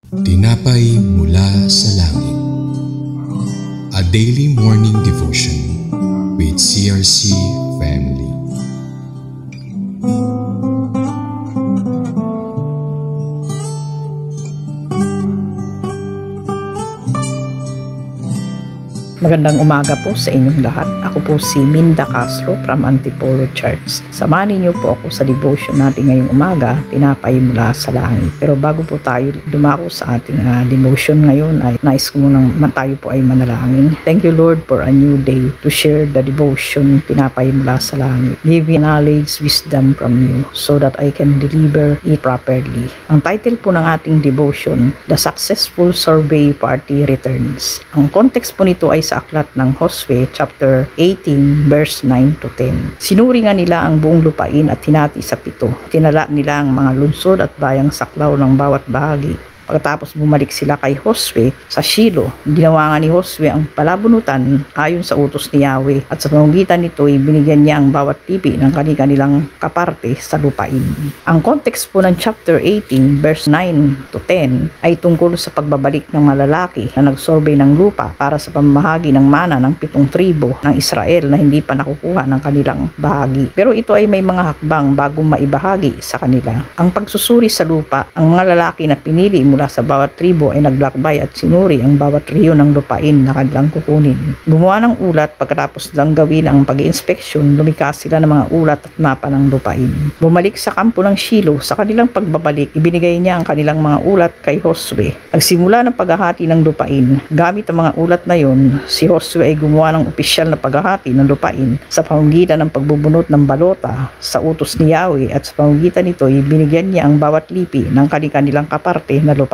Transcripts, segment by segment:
Tinapay mula sa langit. A daily morning devotion with CRC Family. Magandang umaga po sa inyong lahat. Ako po si Minda Castro from Antipolo Church. Samahan niyo po ako sa devotion natin ngayong umaga, Tinapay mula sa langit. Pero bago po tayo dumako sa ating devotion ngayon, ay nais ko munang tayo po ay manalangin. Thank you Lord for a new day to share the devotion, Tinapay mula sa langit. Give me knowledge, wisdom from you so that I can deliver it properly. Ang title po ng ating devotion, The Successful Survey Party Returns. Ang context po nito ay sa aklat ng Josue chapter 18 verse 9 to 10. Sinuri nga nila ang buong lupain at hinati sa 7. Tinala nila ang mga lungsod at bayang saklaw ng bawat bahagi. Pagkatapos bumalik sila kay Josue sa Shilo, ginawa nga ni Josue ang palabunutan ayon sa utos ni Yahweh at sa pamamagitan nito ay binigyan niya ang bawat pipi ng kanilang kaparte sa lupain. Ang context po ng chapter 18 verse 9 to 10 ay tungkol sa pagbabalik ng malalaki na nagsurvey ng lupa para sa pamamahagi ng mana ng 7 tribo ng Israel na hindi pa nakukuha ng kanilang bahagi. Pero ito ay may mga hakbang bago maibahagi sa kanila. Ang pagsusuri sa lupa, ang mga lalaki na pinili mula sa bawat tribo ay naglakbay at sinuri ang bawat riyo ng lupain na kanilang kukunin. Gumawa ng ulat pagkatapos lang gawin ang pag-inspeksyon, lumikha sila ng mga ulat at mapa ng lupain. Bumalik sa kampo ng Shilo, sa kanilang pagbabalik, ibinigay niya ang kanilang mga ulat kay Josue. Nagsimula ng paghahati ng lupain. Gamit ang mga ulat na yon, si Josue ay gumawa ng opisyal na paghahati ng lupain sa pamamagitan ng pagbubunot ng balota sa utos ni Yahweh at sa pamamagitan nito ay binigyan niya ang bawat lipi ng kanilang kaparte na lupain.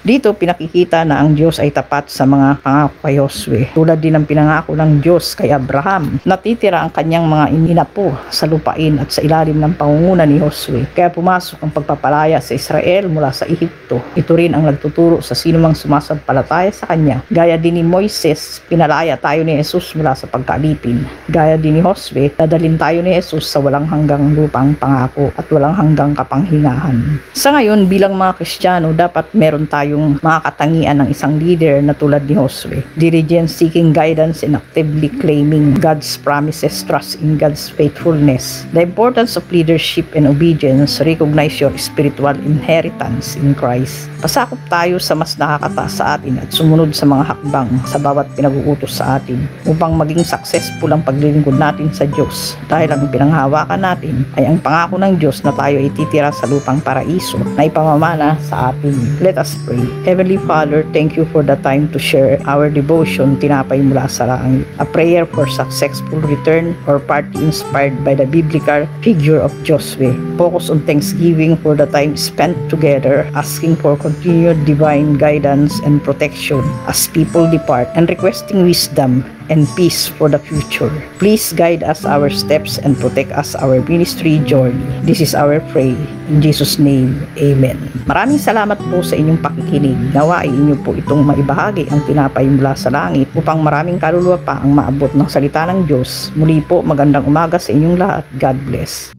Dito pinakikita na ang Diyos ay tapat sa mga pangako kay Josue. Tulad din ng pinangako ng Diyos kay Abraham, natitira ang kanyang mga inapo sa lupain at sa ilalim ng pangunguna ni Josue. Kaya pumasok ang pagpapalaya sa Israel mula sa Ehipto. Ito rin ang nagtuturo sa sinumang sumasampalataya sa kanya. Gaya din ni Moises, pinalaya tayo ni Jesus mula sa pagkaalipin. Gaya din ni Josue, dadalhin tayo ni Jesus sa walang hanggang lupang pangako at walang hanggang kapanghingahan. Sa ngayon, bilang mga Kristiyano, dapat meron tayong mga katangian ng isang leader na tulad ni Josue. Diligence, seeking guidance, and actively claiming God's promises, trust in God's faithfulness. The importance of leadership and obedience, recognize your spiritual inheritance in Christ. Pasakop tayo sa mas nakakataas sa atin at sumunod sa mga hakbang sa bawat pinag-uutos sa atin upang maging successful ang paglilingkod natin sa Diyos dahil ang pinanghawakan natin ay ang pangako ng Diyos na tayo ay titira sa lupang paraiso na ipamamana sa atin. Let us pray. Heavenly Father, thank you for the time to share our devotion, Tinapay mula sa langit. A prayer for successful return or party inspired by the biblical figure of Josue. Focus on thanksgiving for the time spent together, asking for continued divine guidance and protection as people depart, and requesting wisdom and peace for the future. Please guide us our steps and protect us our ministry journey. This is our prayer. In Jesus' name, Amen. Maraming salamat po sa inyong pakikinig. Nawa ay inyo po itong maibahagi ang tinapay mula sa langit upang maraming kaluluwa pa ang maabot ng salita ng Diyos. Muli po, magandang umaga sa inyong lahat. God bless.